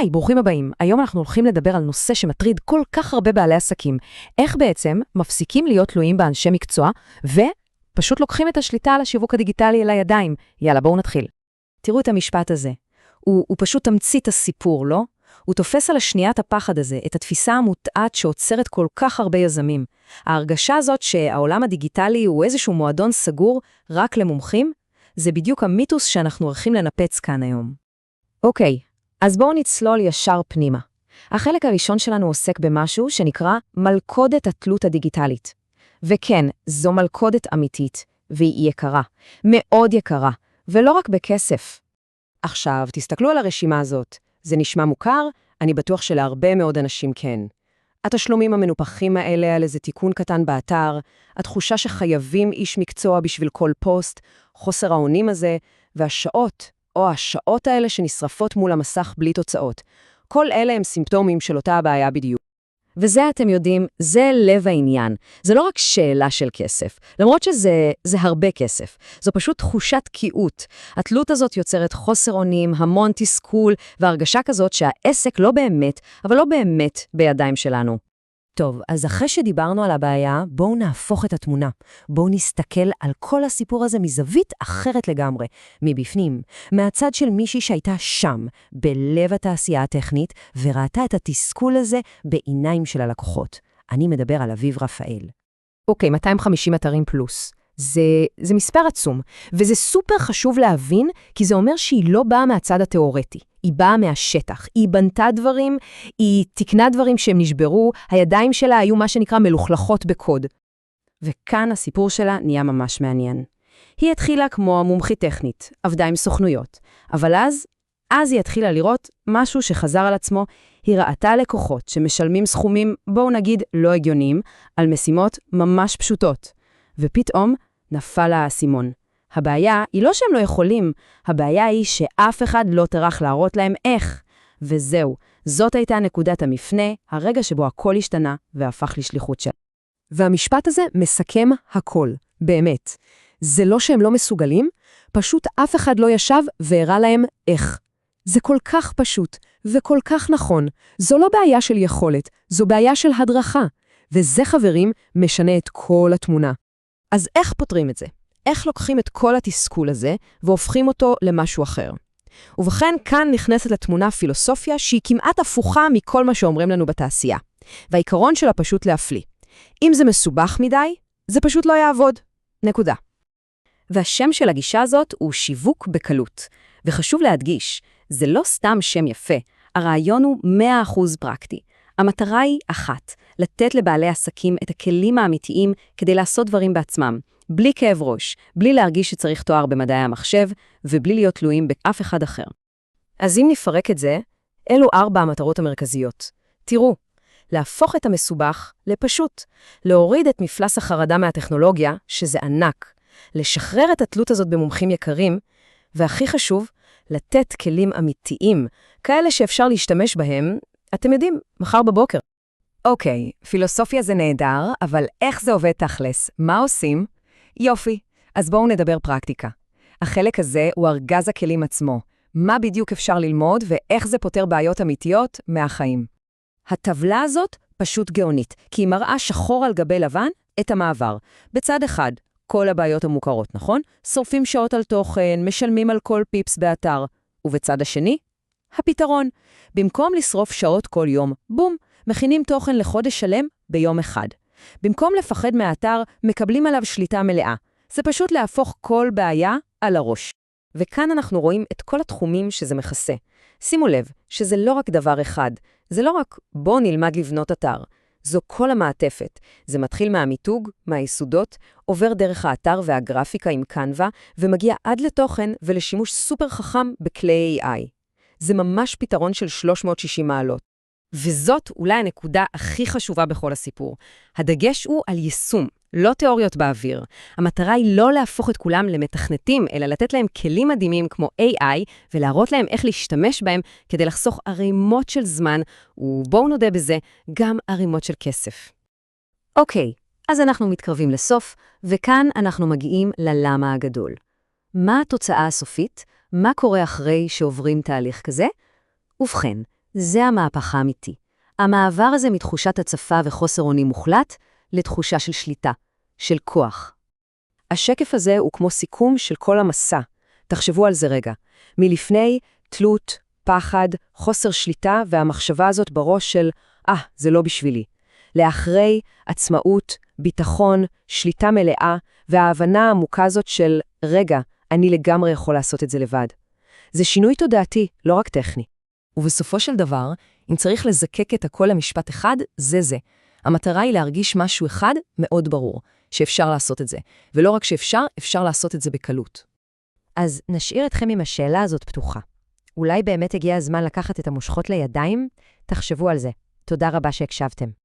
היי, ברוכים הבאים. היום אנחנו הולכים לדבר על נושא שמטריד כל כך הרבה בעלי עסקים. איך בעצם מפסיקים להיות תלויים באנשי מקצוע, ופשוט לוקחים את השליטה על השיווק הדיגיטלי אל הידיים. יאללה, בואו נתחיל. תראו את המשפט הזה. הוא פשוט תמצית הסיפור, לא? הוא תופס על השניית הפחד הזה, את התפיסה המוטעת שעוצרת כל כך הרבה יזמים. ההרגשה הזאת שהעולם הדיגיטלי הוא איזשהו מועדון סגור רק למומחים, זה בדיוק המיתוס שאנחנו הולכים לנפץ כאן היום. אוקיי, אז בואו נצלול ישר פנימה. החלק הראשון שלנו עוסק במשהו שנקרא מלכודת התלות הדיגיטלית. וכן, זו מלכודת אמיתית, והיא יקרה, מאוד יקרה, ולא רק בכסף. עכשיו, תסתכלו על הרשימה הזאת. זה נשמע מוכר, אני בטוח שלהרבה מאוד אנשים כן. התשלומים המנופחים האלה על איזה תיקון קטן באתר, התחושה שחייבים איש מקצוע בשביל כל פוסט, חוסר האונים הזה, והשעות, או השעות האלה שנשרפות מול המסך בלי תוצאות. כל אלה הם סימפטומים של אותה הבעיה בדיוק. וזה אתם יודעים, זה לב העניין. זה לא רק שאלה של כסף, למרות שזה הרבה כסף. זו פשוט תחושת תקיעות. התלות הזאת יוצרת חוסר אונים, המון תסכול, והרגשה כזאת שהעסק לא באמת, אבל לא באמת בידיים שלנו. טוב, אז אחרי שדיברנו על הבעיה, בואו נהפוך את התמונה. בואו נסתכל על כל הסיפור הזה מזווית אחרת לגמרי, מבפנים, מהצד של מישהי שהייתה שם, בלב התעשייה הטכנית, וראתה את התסכול הזה בעיניים של הלקוחות. אני מדבר על אביב רפאל. אוקיי, 250 אתרים פלוס. זה מספר עצום, וזה סופר חשוב להבין, כי זה אומר שהיא לא באה מהצד התיאורטי. היא באה מהשטח, היא בנתה דברים, היא תקנה דברים שהם נשברו, הידיים שלה היו מה שנקרא מלוכלכות בקוד. וכאן הסיפור שלה נהיה ממש מעניין. היא התחילה כמו מומחית טכנית, עבדה עם סוכנויות, אבל אז היא התחילה לראות משהו שחזר על עצמו, היא ראתה לקוחות שמשלמים סכומים, בואו נגיד לא הגיוניים, על משימות ממש פשוטות. ופתאום נפל לה האסימון. הבעיה היא לא שהם לא יכולים, הבעיה היא שאף אחד לא טרח להראות להם איך. וזהו, זאת הייתה נקודת המפנה, הרגע שבו הכל השתנה והפך לשליחות שלה. והמשפט הזה מסכם הכל, באמת. זה לא שהם לא מסוגלים, פשוט אף אחד לא ישב והראה להם איך. זה כל כך פשוט וכל כך נכון. זו לא בעיה של יכולת, זו בעיה של הדרכה. וזה, חברים, משנה את כל התמונה. אז איך פותרים את זה? איך לוקחים את כל התסכול הזה והופכים אותו למשהו אחר? ובכן, כאן נכנסת לתמונה פילוסופיה שהיא כמעט הפוכה מכל מה שאומרים לנו בתעשייה. והעיקרון שלה פשוט להפליא. אם זה מסובך מדי, זה פשוט לא יעבוד. נקודה. והשם של הגישה הזאת הוא שיווק בקלות. וחשוב להדגיש, זה לא סתם שם יפה, הרעיון הוא 100% פרקטי. המטרה היא אחת, לתת לבעלי עסקים את הכלים האמיתיים כדי לעשות דברים בעצמם, בלי כאב ראש, בלי להרגיש שצריך תואר במדעי המחשב, ובלי להיות תלויים באף אחד אחר. אז אם נפרק את זה, אלו 4 המטרות המרכזיות. תראו, להפוך את המסובך לפשוט, להוריד את מפלס החרדה מהטכנולוגיה, שזה ענק, לשחרר את התלות הזאת במומחים יקרים, והכי חשוב, לתת כלים אמיתיים, כאלה שאפשר להשתמש בהם, אתם יודעים, מחר בבוקר. אוקיי, פילוסופיה זה נהדר, אבל איך זה עובד תכלס? מה עושים? יופי, אז בואו נדבר פרקטיקה. החלק הזה הוא ארגז הכלים עצמו. מה בדיוק אפשר ללמוד ואיך זה פותר בעיות אמיתיות מהחיים. הטבלה הזאת פשוט גאונית, כי היא מראה שחור על גבי לבן את המעבר. בצד אחד, כל הבעיות המוכרות, נכון? שורפים שעות על תוכן, משלמים על כל פיפס באתר. ובצד השני, הפתרון. במקום לשרוף שעות כל יום, בום, מכינים תוכן לחודש שלם ביום אחד. במקום לפחד מהאתר, מקבלים עליו שליטה מלאה. זה פשוט להפוך כל בעיה על הראש. וכאן אנחנו רואים את כל התחומים שזה מכסה. שימו לב שזה לא רק דבר אחד. זה לא רק בוא נלמד לבנות אתר. זו כל המעטפת. זה מתחיל מהמיתוג, מהיסודות, עובר דרך האתר והגרפיקה עם קנווה, ומגיע עד לתוכן ולשימוש סופר חכם בכלי AI. זה ממש פתרון של 360 מעלות. וזאת אולי הנקודה הכי חשובה בכל הסיפור. הדגש הוא על יישום, לא תיאוריות באוויר. המטרה היא לא להפוך את כולם למתכנתים, אלא לתת להם כלים מדהימים כמו AI, ולהראות להם איך להשתמש בהם כדי לחסוך ערימות של זמן, ובואו נודה בזה, גם ערימות של כסף. אוקיי, אז אנחנו מתקרבים לסוף, וכאן אנחנו מגיעים ללמה הגדול. מה התוצאה הסופית? מה קורה אחרי שעוברים תהליך כזה? ובכן, זה המהפך האמיתי. המעבר הזה מתחושת הצפה וחוסר אונים מוחלט לתחושה של שליטה, של כוח. השקף הזה הוא כמו סיכום של כל המסע. תחשבו על זה רגע. מלפני, תלות, פחד, חוסר שליטה והמחשבה הזאת בראש של, זה לא בשבילי. לאחרי, עצמאות, ביטחון, שליטה מלאה, וההבנה העמוקה הזאת של, רגע, אני לגמרי יכול לעשות את זה לבד. זה שינוי תודעתי, לא רק טכני. ובסופו של דבר, אם צריך לזקק את הכל למשפט אחד, זה. המטרה היא להרגיש משהו אחד מאוד ברור, שאפשר לעשות את זה. ולא רק שאפשר, אפשר לעשות את זה בקלות. אז נשאיר אתכם עם השאלה הזאת פתוחה. אולי באמת הגיע הזמן לקחת את המושכות לידיים? תחשבו על זה. תודה רבה שהקשבתם.